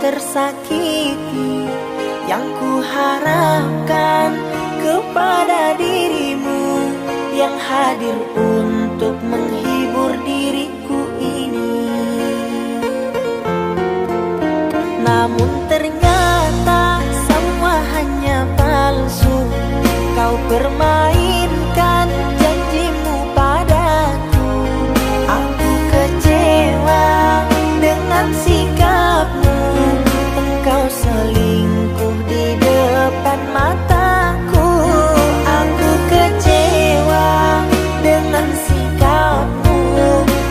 tersakiti, yang ku harapkan kepada dirimu yang hadir untuk menghibur diriku ini. Namun ternyata semua hanya palsu. Kau permainkan janjimu padaku. Aku kecewa dengan sikapmu. Engkau selingkuh di depan mataku. Aku kecewa dengan sikapmu.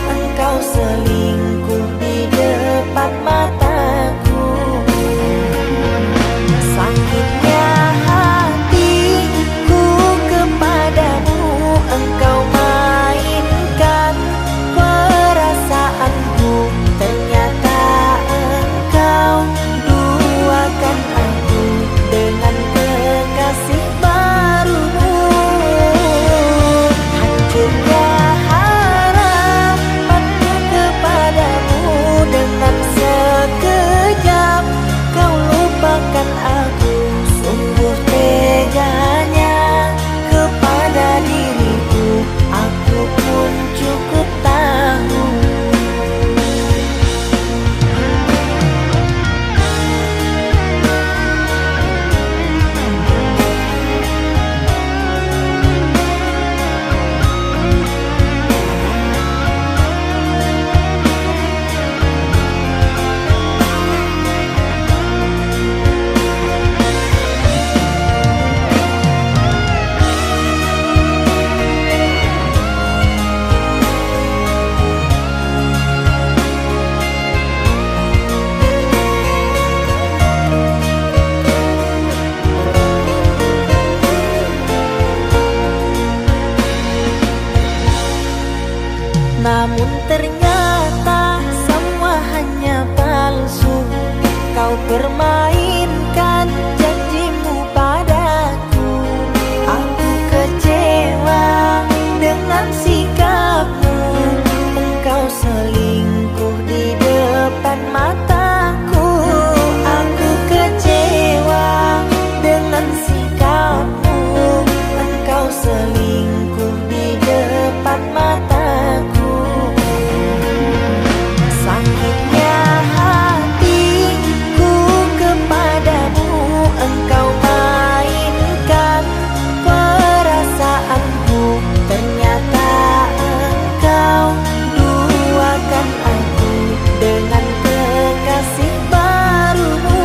Engkau selingkuh di depan mataku. Sakitnya hatiku kepadamu. Engkau mainkan perasaanku. Ternyata engkau duakan aku dengan kekasih barumu. Hancurnya harapanku kepadamu. Dengan sekejap kau lupakan aku. Sungguh teganya kepada diriku. Aku pun cukup tahu. Namun ternyata semua hanya palsu. Kau permainkan janjimu padaku. Aku kecewa dengan sikapmu. Engkau selingkuh di depan mataku. Aku kecewa dengan sikapmu. Engkau selingkuh di depan mataku. Sakitnya hatiku kepadamu. Engkau mainkan perasaanku. Ternyata engkau duakan aku dengan kekasih barumu.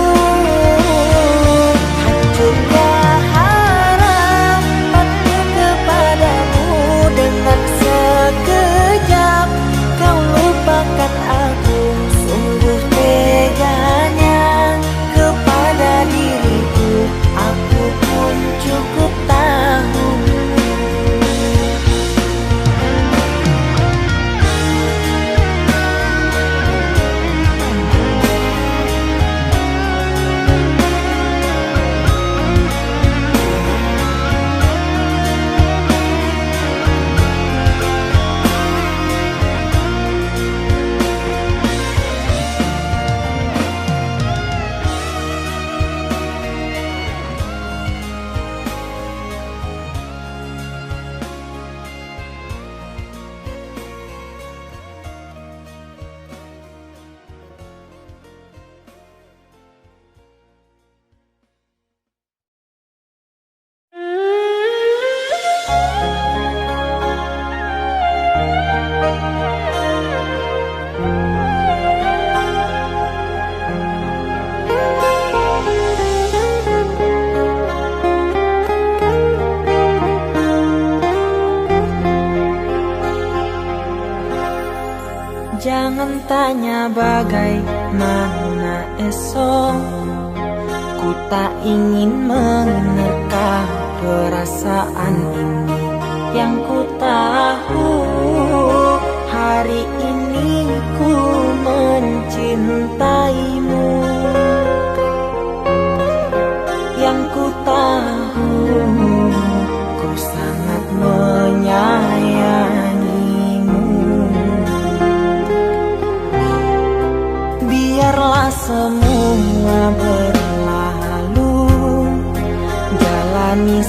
Hancurnya harapanku kepadamu. Dengan sekejap kau lupakan aku. Sungguh teganya kepada diriku. Aku pun cukup tahu. Jangan tanya bagaimana esok. Ku tak ingin menerka perasaan ini. Yang ku tahu hari ini ku mencintaimu. Yang ku tahu ku sangat menyayangimu. Biarlah semua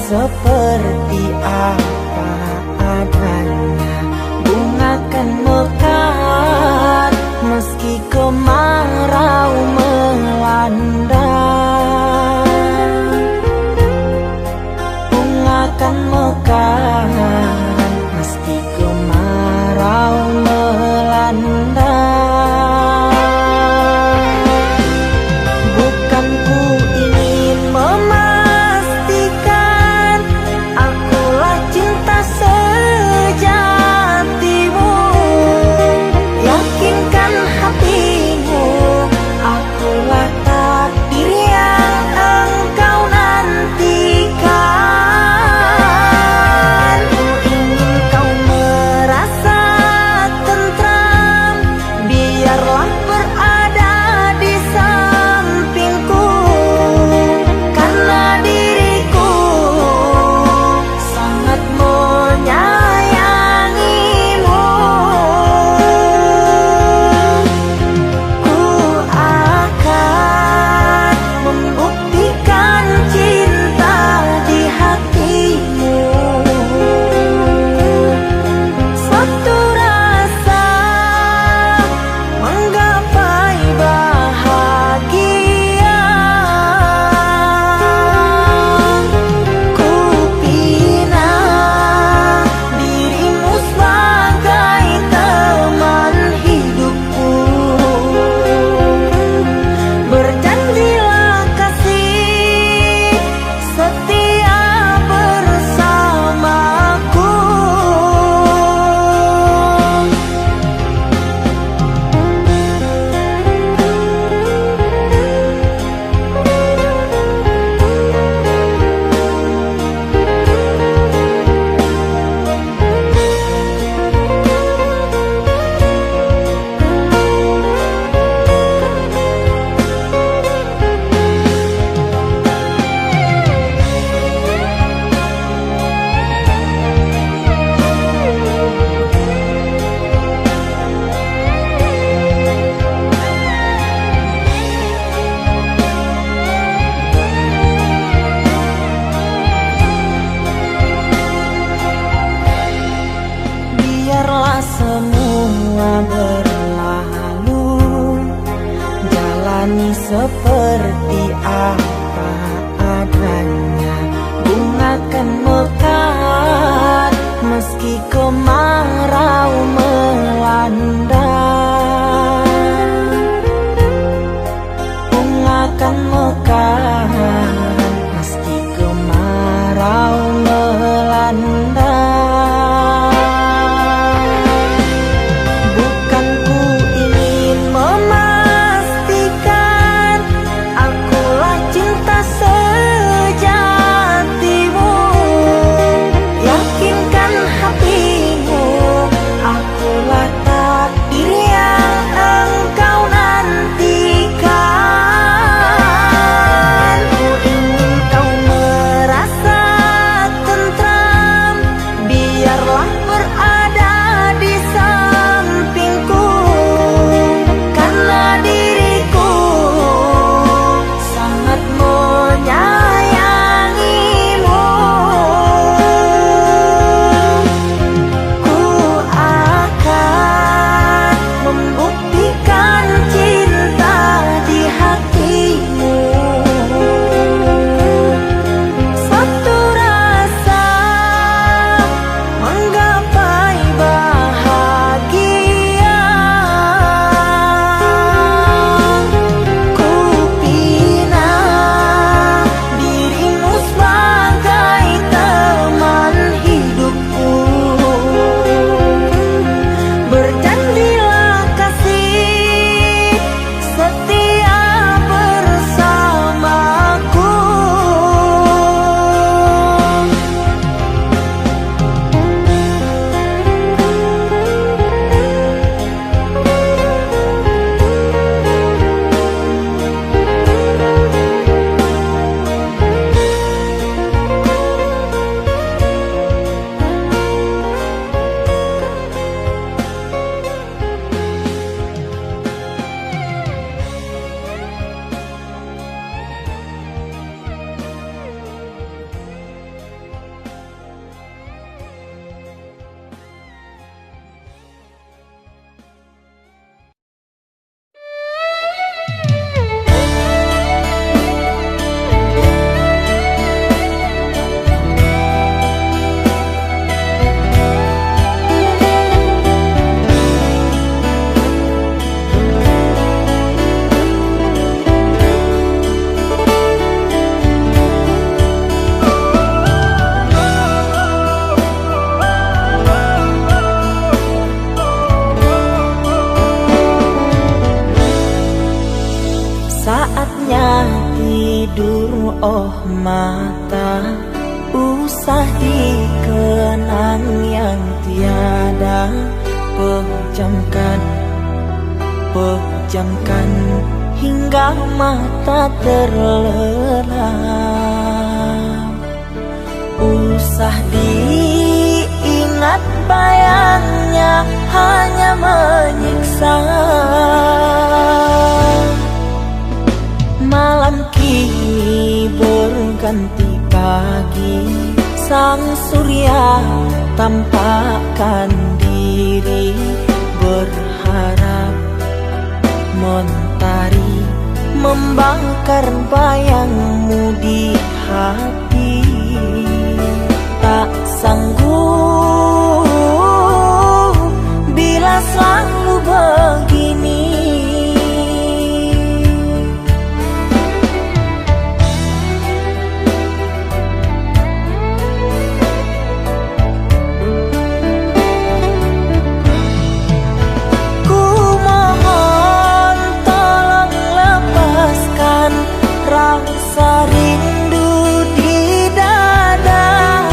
seperti apa adanya. Bunga kan mekar meski kemarau melanda. Bunga kan mekar meski kemarau melanda. Bukan ku ingin memastikan akulah cinta sejatimu. Yakinkan hatimu akulah takdir yang engkau nantikan. Ku ingin kau merasa tentram, biarlah berada di sampingku, karena diriku sangat menyayangimu. Ku akan membuktikan cinta di hatimu. Satu rasa menggapai bahagia. Ku pinang dirimu sebagai teman hidupku. Berjanjilah kasih setia bersamaku. Biarlah semua berlalu, jalani seperti apa adanya. Bunga kan mekar meski kemarau melanda. Bunga kan mekar meski kemarau melanda. Bukan ku ingin memastikan akulah cinta sejatimu. Yakinkan hatimu aku oh mata, usah dikenang yang tiada. Pejamkan hingga mata terlelap. Usah diingat bayangnya hanya menyiksa. Malam kini berganti pagi, sang surya tampakkan diri, berharap mentari membakar bayangmu di hati. Tak sanggup bila selalu begini. Rasa rindu di dada,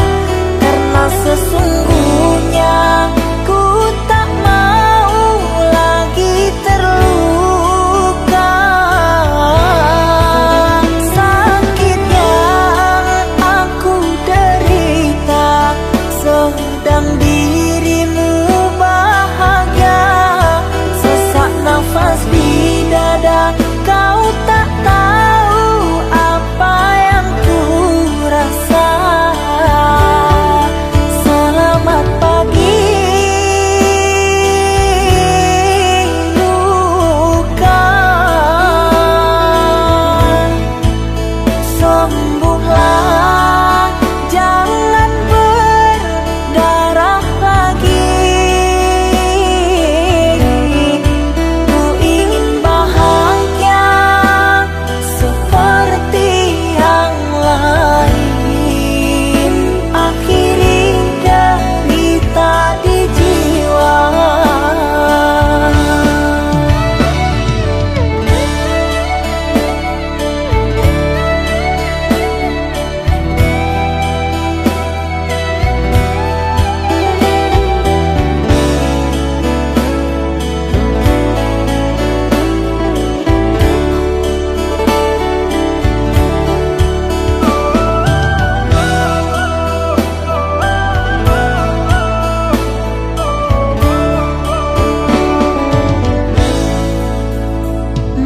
karena sesungguhnya ku tak mau lagi terluka. Sakit yang aku derita, sedang dirimu bahagia. Sesak nafas di dada, kau tak tahu apa yang ku rasa. Selamat pagi luka, sembuhlah, jangan berdarah lagi. Ku ingin bahagia seperti yang lain, akhiri derita di jiwa.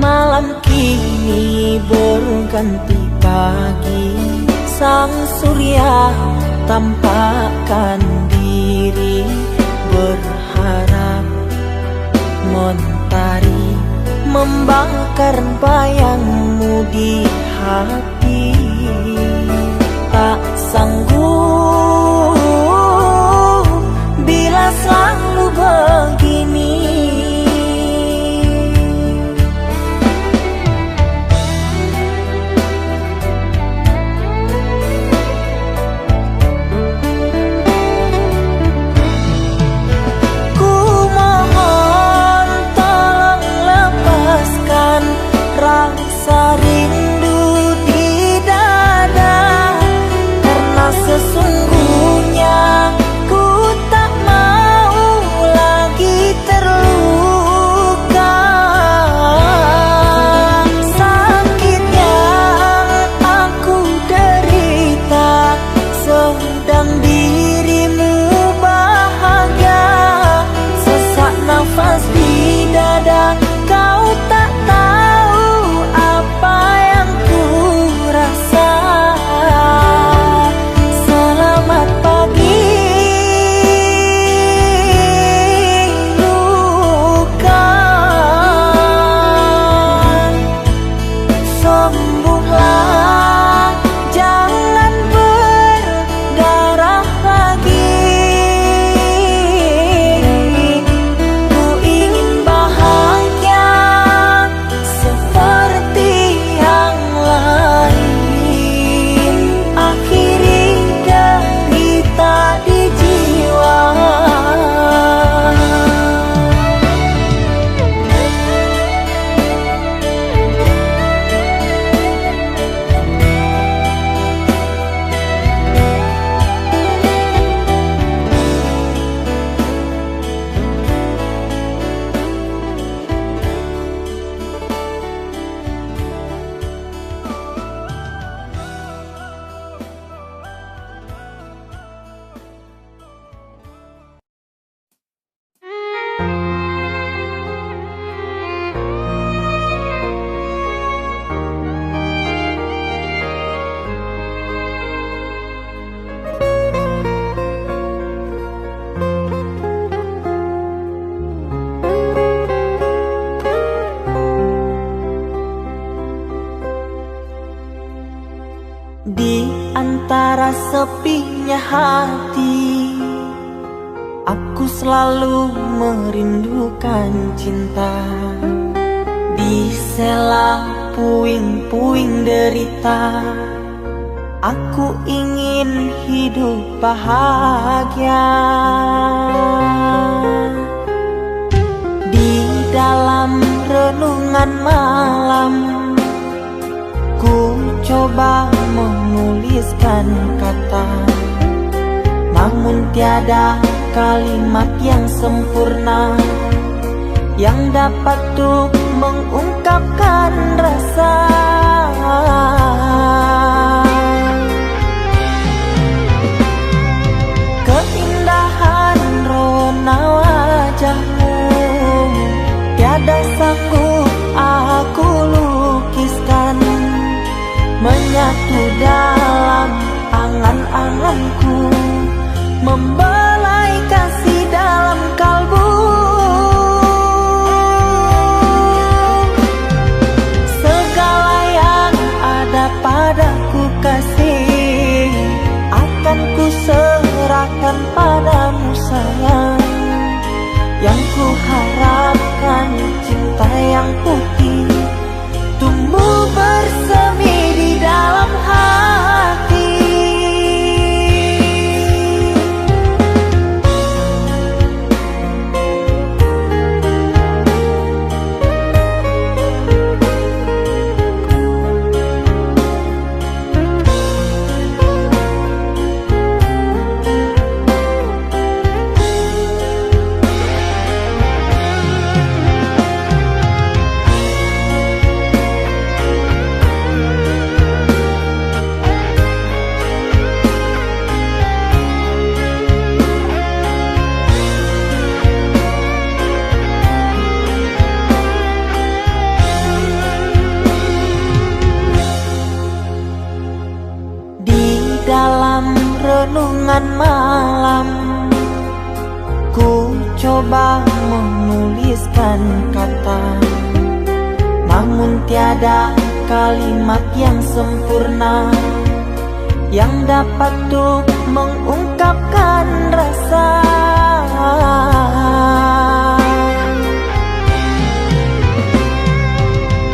Malam kini berganti pagi, sang surya tampakkan diri, berharap mentari membakar bayangmu di hati. Tak sanggup bila selalu begini. Rasa rindu di dada, karena sesungguhnya ku tak mau antara sepinya hati, aku selalu merindukan cinta. Di sela puing-puing derita, aku ingin hidup bahagia. Di dalam renungan malam, ku coba menuliskan kata, namun tiada kalimat yang sempurna yang dapat untuk mengungkapkan rasa. Keindahan rona wajahmu tiada sanggup aku lukiskan, menyatu dalam angan-anganku, membelai kasih dalam kalbu. Segala yang ada padaku kasih, akan ku serahkan padamu sayang. Yang ku harapkan cinta yang putih tumbuh bersemi di dalam hati. Dalam renungan malam, ku coba menuliskan kata, namun tiada kalimat yang sempurna yang dapat untuk mengungkapkan rasa.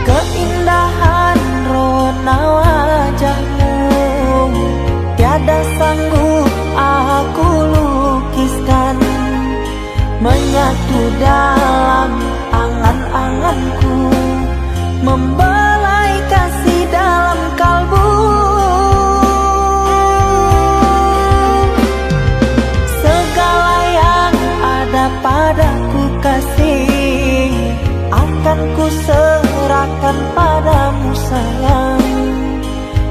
Keindahan rona wajahmu tiada sanggup aku lukiskan, menyatu dalam angan-anganku, membelai kasih dalam kalbu. Segala yang ada padaku kasih, akan ku serahkan padamu sayang.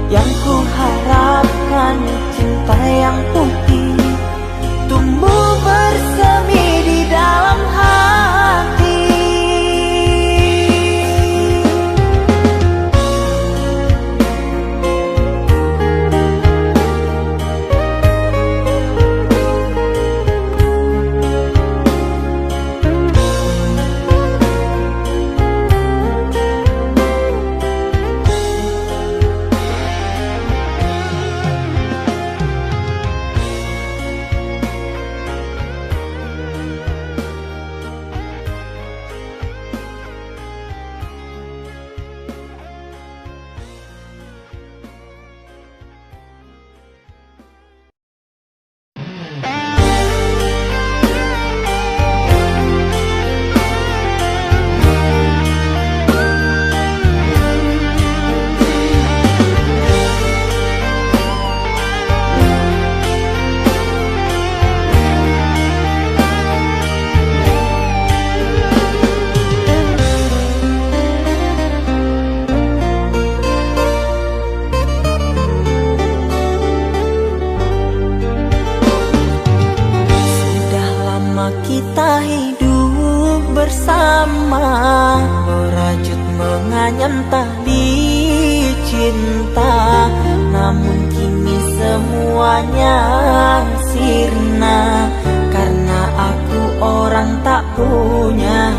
Yang ku harapkan cinta yang putih tumbuh bersemi di dalam hati. Kita hidup bersama, merajut menganyam tali cinta, namun kini semuanya sirna karena aku orang tak punya.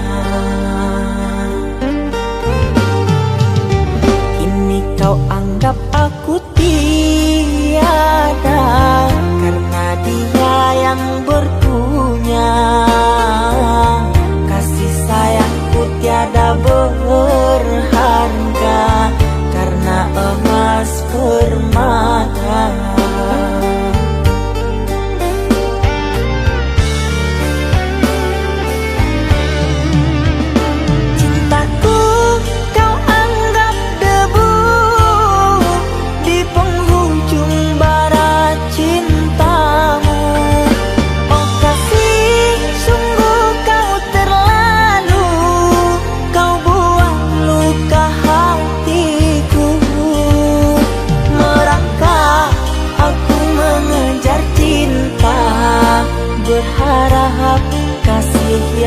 Kini kau anggap aku tiada,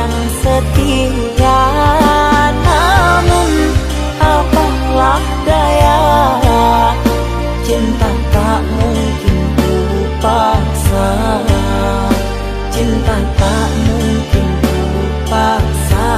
yang setia. Namun apalah daya, cinta tak mungkin ku paksa, cinta tak mungkin ku paksa.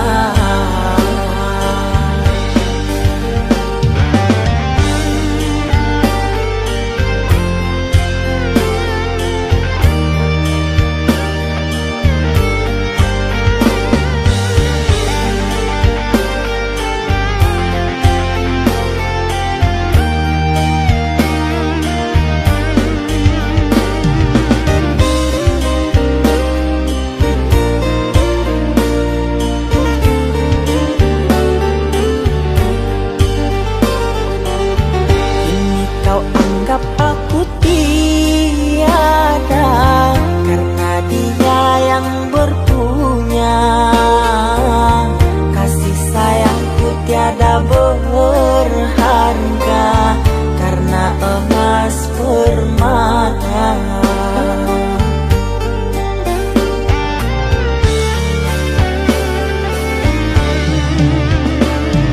Berharga karena emas permata.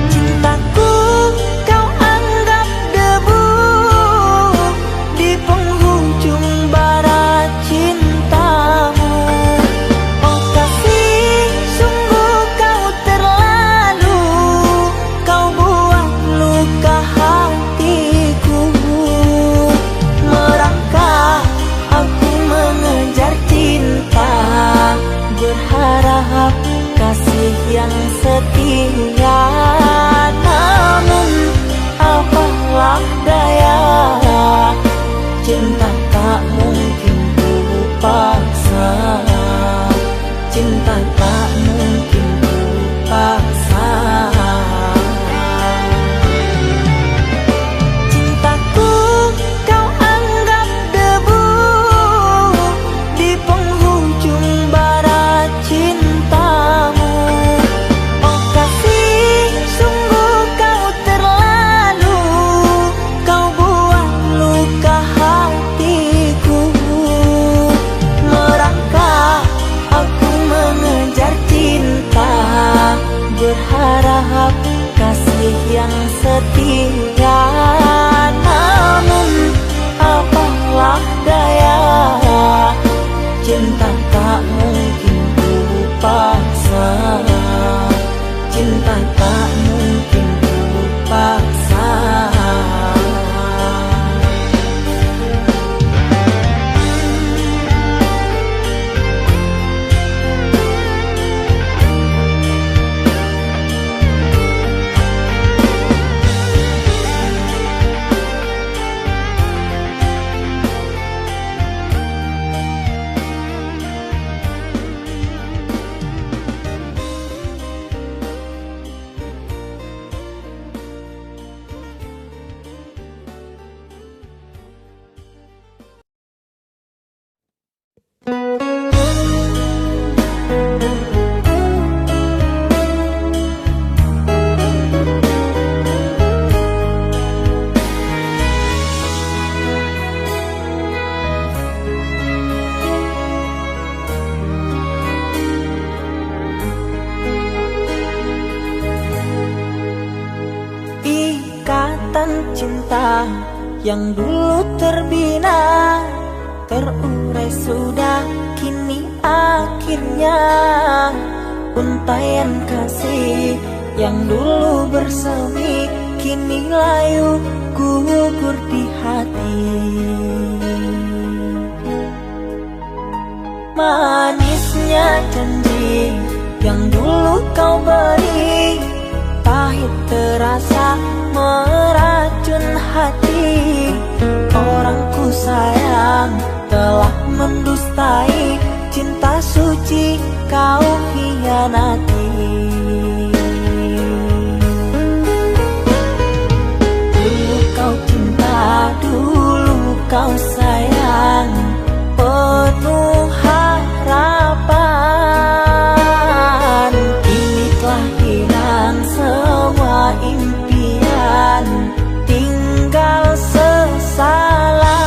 Cintaku kau anggap debu di penghujung bara cintamu. Oh kasih, sungguh kau terlalu, kau buat luka hatiku. Merangkak aku mengejar cinta, berharap kasih yang setia. Namun apalah daya, cinta tak mungkin ku paksa, cinta tak mungkin ku paksa. Cintaku kau anggap debu di penghujung bara cintamu. Oh kasih, sungguh kau terlalu, kau buat luka hatiku. Merangkak aku mengejar cinta, berharap kasih yang setia. Namun apalah daya, cinta tak mungkin ku paksa, cinta tak mungkin ku paksa. Ikatan cinta yang dulu terbina, terurai sudah kini akhirnya. Untaian kasih yang dulu bersemi, kini layu gugur di hati. Manisnya janji yang dulu kau beri, pahit terasa meracun hati. Orang ku sayang telah mendustai, cinta suci kau hianati. Dulu kau cinta, dulu kau sayang, penuh harapan. Kini telah hilang semua impian, tinggal sesalan.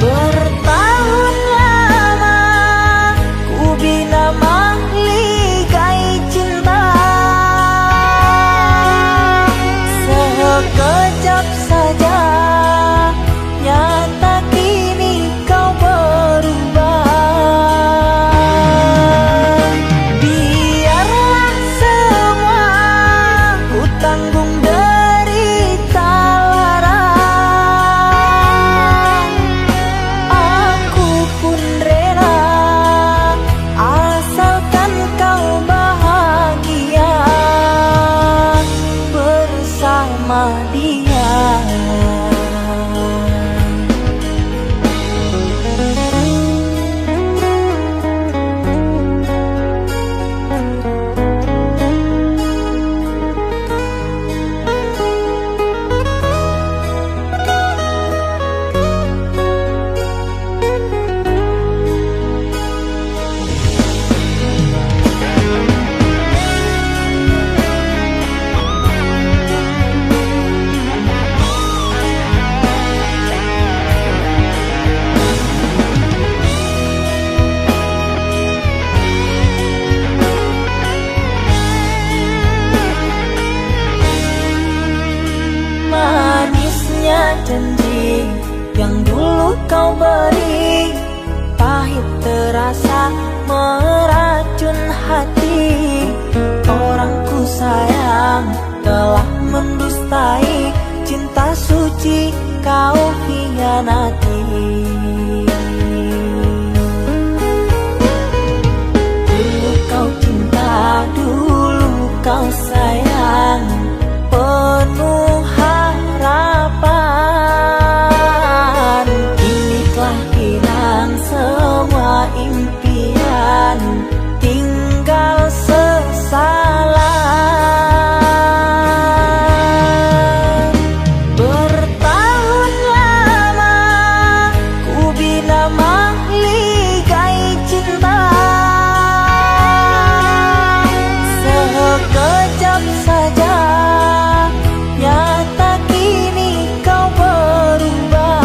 Bertahun lama kau beri, pahit terasa meracun hati. Orang ku sayang telah mendustai, cinta suci kau hianati. Dulu kau cinta, dulu kau sayang, penuh harapan. Kini telah hilang semua impian, tinggal sesalan. Bertahun lama ku bina mahligai cinta, sekejap saja nyata kini kau berubah.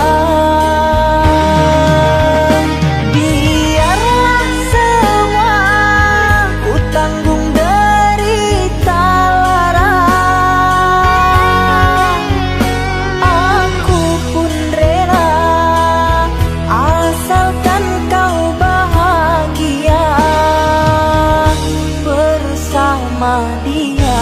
Biarlah semua ku tanggung derita lara, aku pun rela asalkan kau bahagia bersama dia.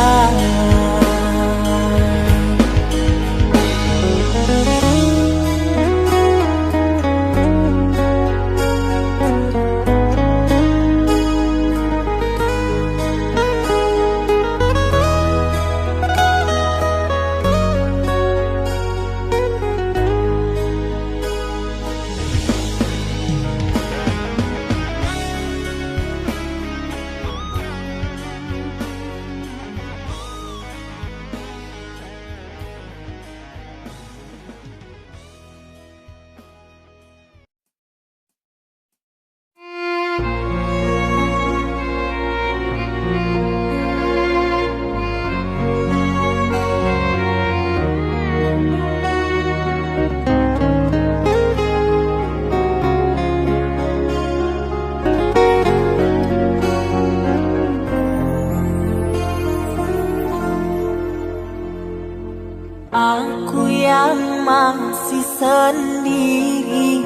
Aku yang masih sendiri,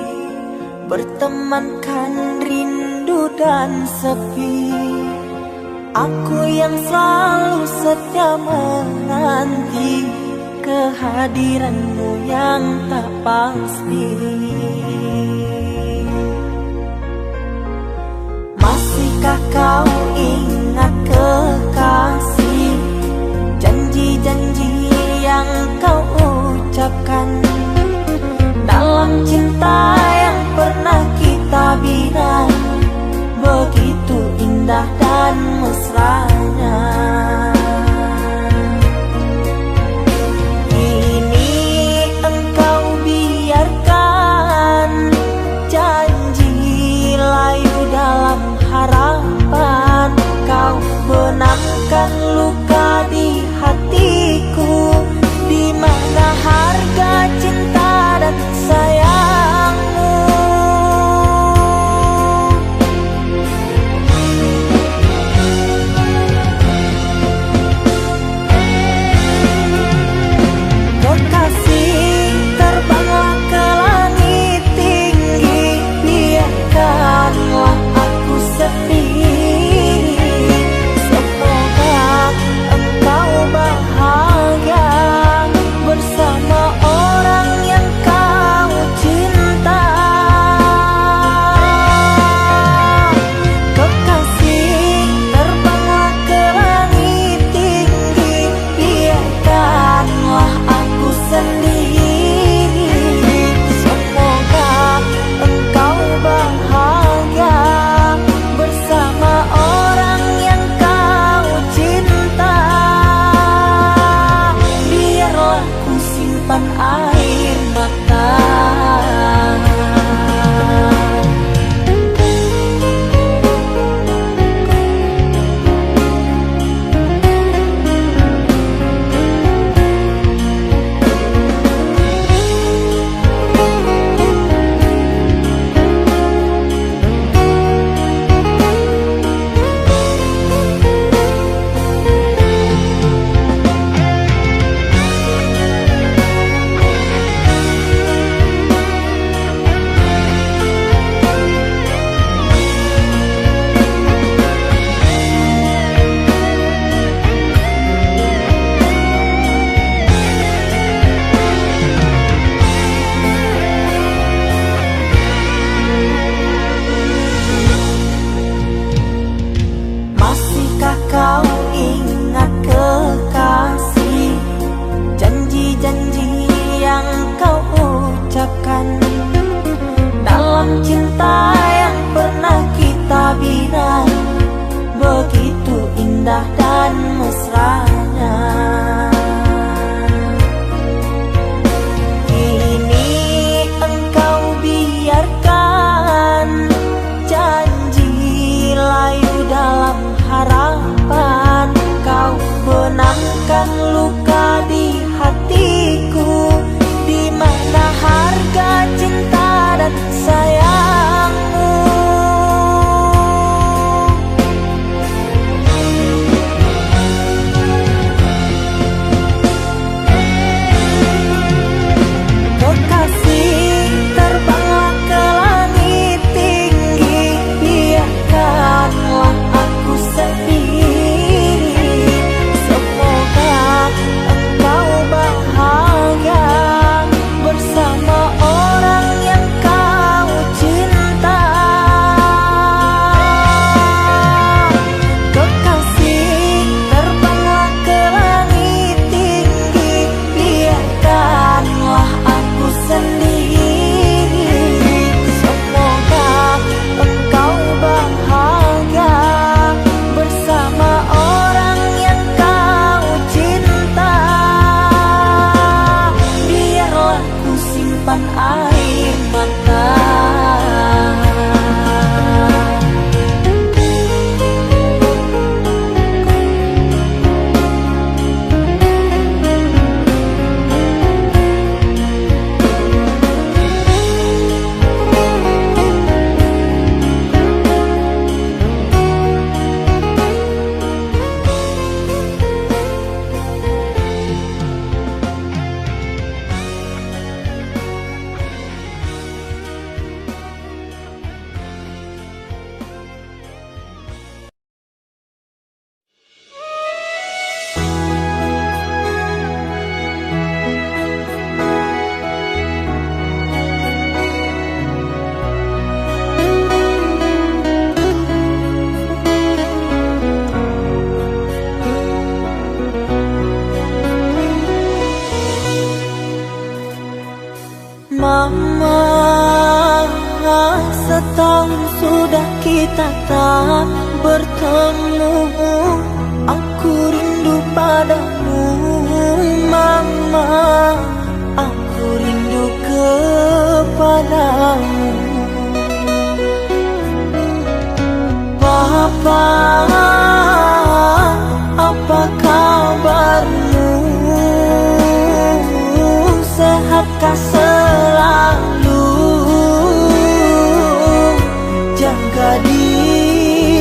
bertemankan rindu dan sepi. Aku yang selalu setia menanti kehadiranmu yang tak pasti. Masihkah kau ingat kekasih, janji-janji yang kau ucapkan dalam cinta yang pernah kita bina, begitu indah dan mesranya. Kini engkau biarkan indah dan mesranya. Kini engkau biarkan janji layu dalam harapan. Kau benamkan luka di hatiku, di mana harga cinta dan sayangmu. Kekasih, terbanglah ke langit tinggi, biarkanlah aku sendiri. Semoga engkau bahagia bersama orang yang kau cinta. Kekasih, terbanglah ke langit tinggi, biarkanlah aku sendiri. Semoga engkau bahagia bersama orang yang kau cinta. Biarlah ku simpan air mata. Mama, setahun sudah kita tak bertemu. Aku rindu padamu, Mama. Aku rindu kepadamu. Papa, apa kabarmu? Sehatkah selalu? Jaga dirimu.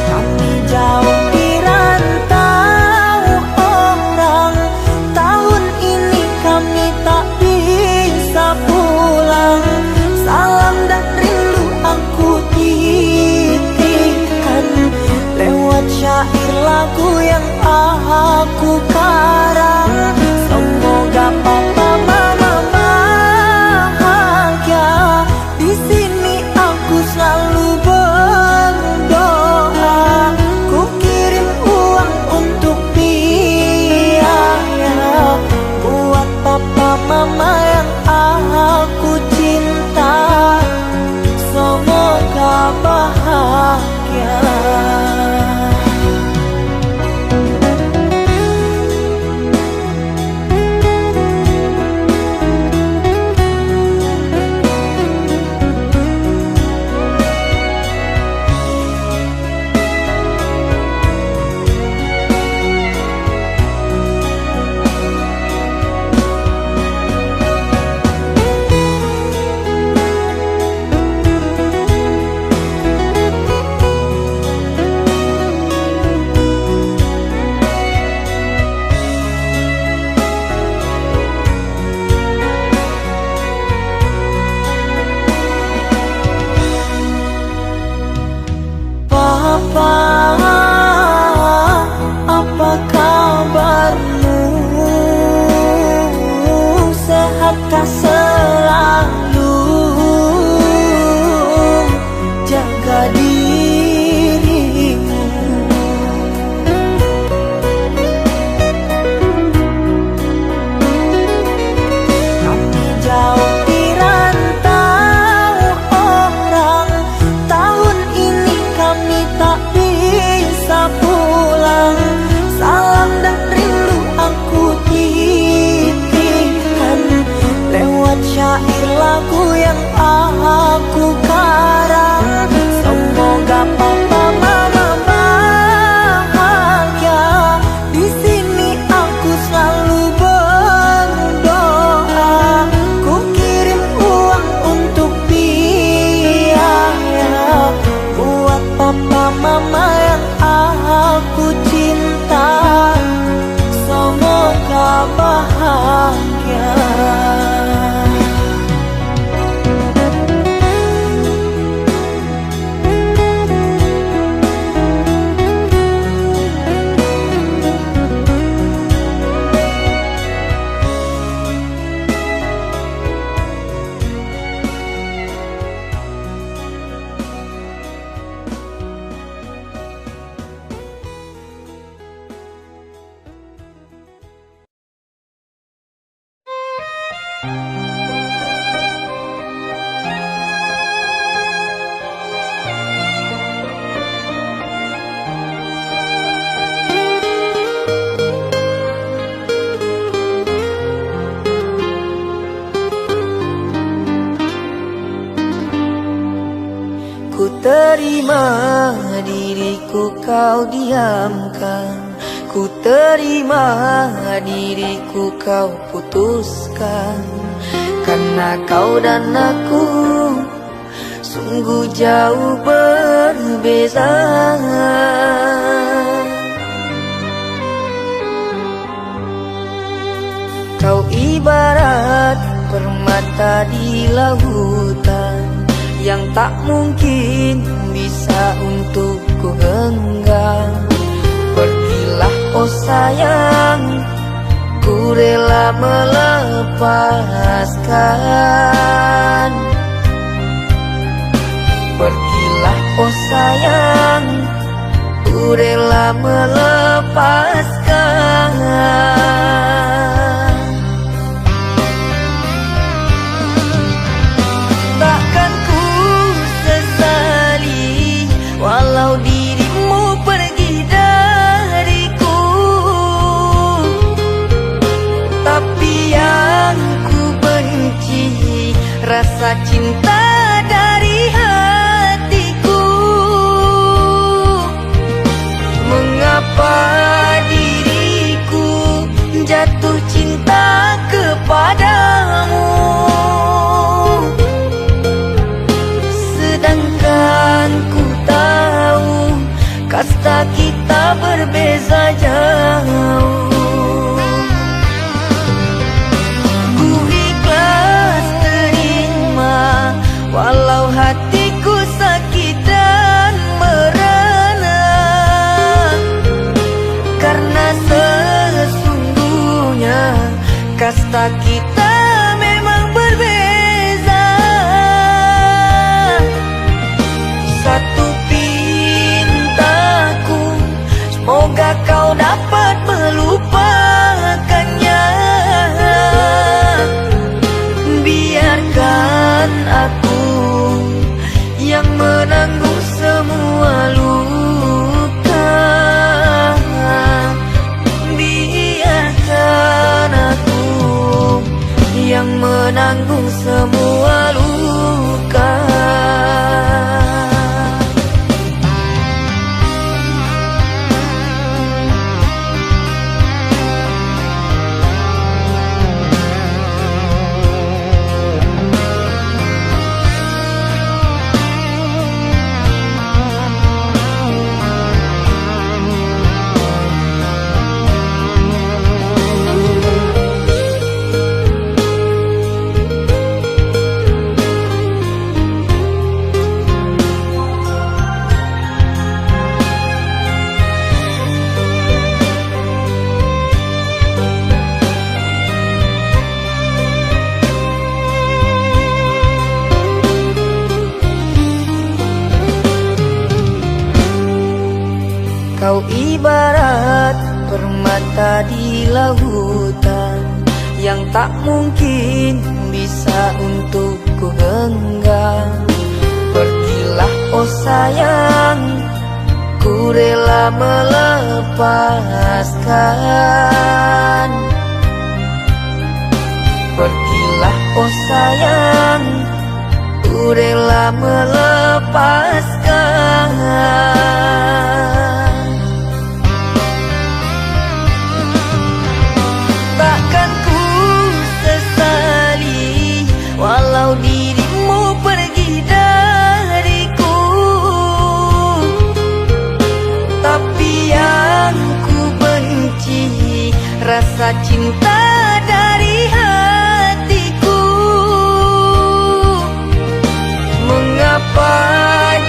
Kami jauh di rantau orang, tahun ini kami tak bisa pulang. Salam dan rindu aku titipkan lewat syair lagu yang aku karang. Semoga papa mama bahagia. Di sini aku selalu berdoa. Ku kirim uang untuk biaya buat papa mama yang aku cinta. Semoga bahagia. Apa kabarmu? Sehatkah selalu? Jaga dirimu. Kami jauh di rantau lagu yang aku karang. Semoga papa mama bahagia. Di sini aku selalu berdoa. Ku kirim uang untuk biaya buat papa mama yang aku cinta. Semoga bahagia. Ku terima diriku kau diamkan. Ku terima diriku kau putuskan. Karena kau dan aku sungguh jauh berbeza. Kau ibarat permata di lautan yang tak mungkin bisa untuk ku genggam. Pergilah oh sayang, ku rela melepaskan. Pergilah oh sayang, ku rela melepaskan. Takkan ku sesali walau dirimu pergi dariku. Tapi yang ku benci rasa cinta dari hatiku. Mengapa diriku jatuh cinta kepadamu, sedangkan ku tahu kasta kita berbeza jauh. Ku ikhlas terima walau hatiku sakit dan merana. Karena sesungguhnya kasta kita memang berbeza. Satu pintaku, semoga kau dapat melupakannya. Biarkan aku yang menanggung semua luka. Biarkan aku yang menanggung semua luka. Kau ibarat permata di lautan yang tak mungkin bisa untuk ku genggam. Pergilah oh sayang, ku rela melepaskan. Pergilah oh sayang, ku rela melepaskan. Takkan ku sesali walau dirimu pergi dariku, tapi yang ku benci rasa cinta dari hatiku. Mengapa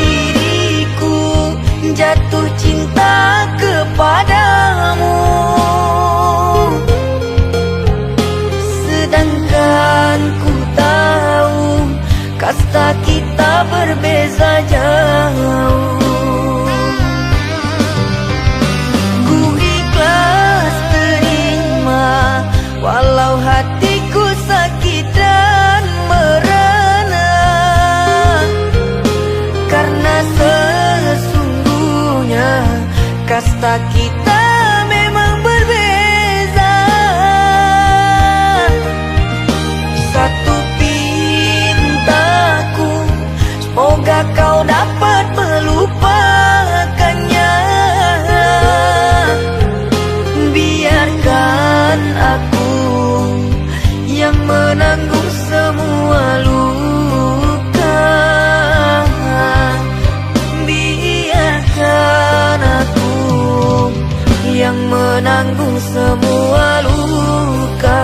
diriku jatuh cinta kepadamu, sedangkan ku tahu kasta kita berbeza jauh. Ku ikhlas terima walau hatiku sakit dan merana, karena sesungguhnya kasta kita memang berbeza. Satu pintaku, semoga kau dapat melupakannya. Biarkan aku yang menanggung semua luka. Biarkan aku yang menanggung semua luka.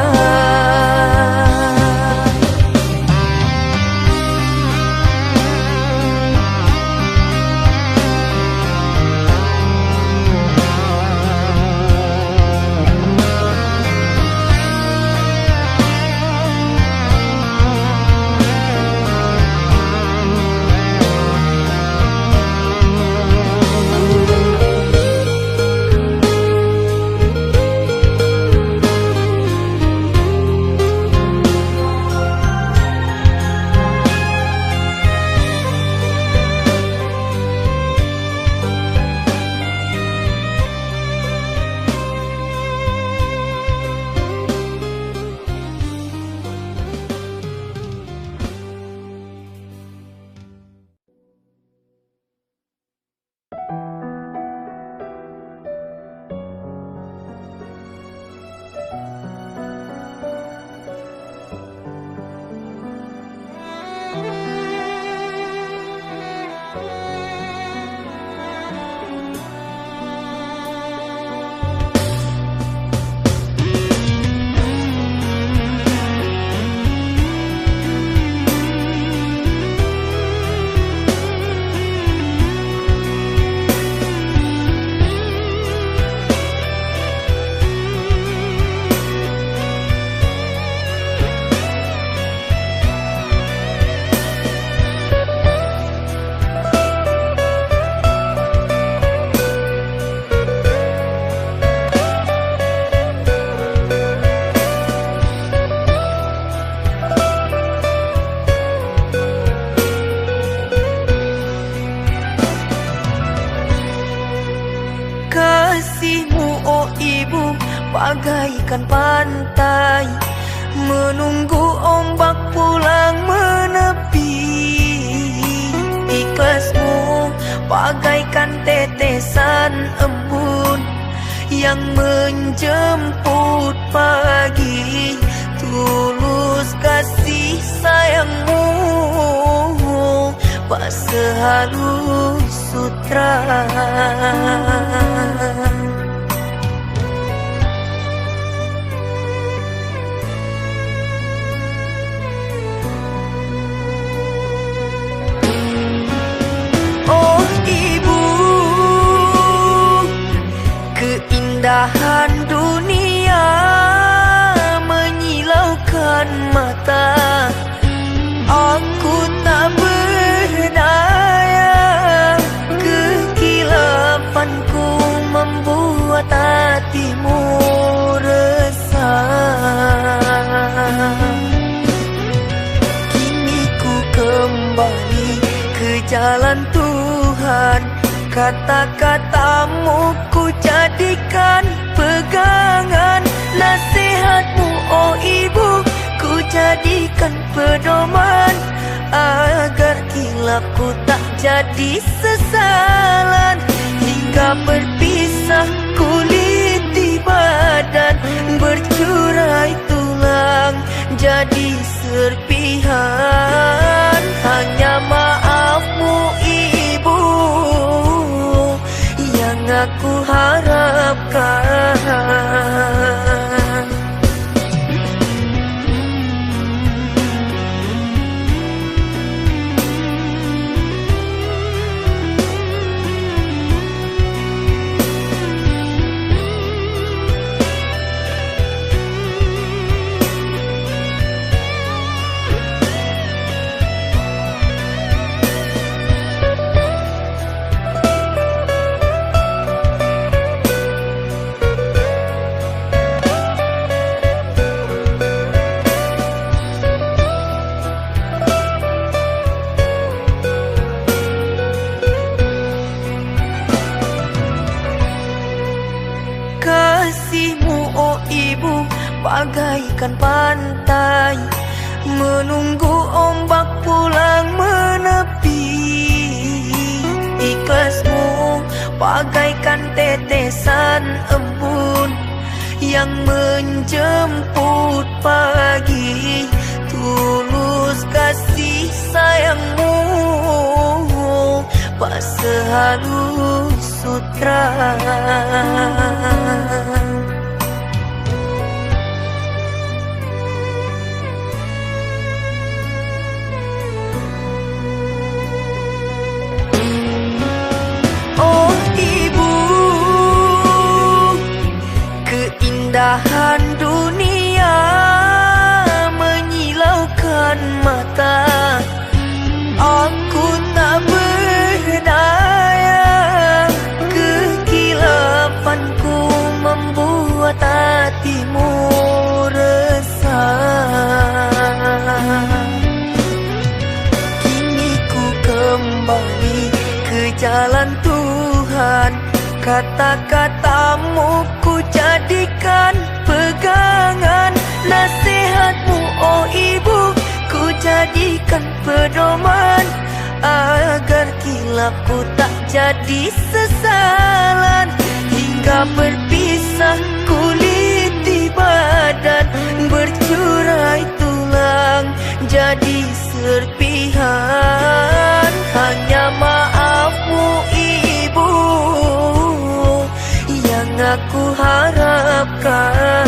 bagaikan pantai menunggu ombak pulang menepi. Ikhlasmu bagaikan tetesan embun yang menjemput pagi. Tulus kasih sayangmu tak sehalus sutra. Oh ibu, keindahan dunia menyilaukan mata. Aku tak berdaya, kekilafanku membuat hatimu resah. Kini ku kembali ke jalan Tuhan, kata-katamu ku jadikan pegangan. Nasihatmu oh ibu ku jadi sesalan, hingga berpisah kulit di badan, bercurai tulang jadi serpihan. Hanya maafmu ibu yang aku harapkan. Kasihmu oh ibu bagaikan pantai, menunggu ombak pulang menepi. Ikhlasmu bagaikan tetesan embun yang menjemput pagi. Tulus kasih sayangmu pas sehalus sutra. Oh ibu, keindahan dunia menyilaukan mata. Aku tak berdaya, kekilafanku membuat hatimu resah. Kini ku kembali ke jalan Tuhan, kata-katamu ku jadikan pegangan. Nasihatmu oh ibu ku jadikan pedoman, agar kilapku tak jadi sesalan, hingga berpisah kulit di badan, bercurai tulang jadi serpihan. Hanya maafmu ibu yang aku harapkan.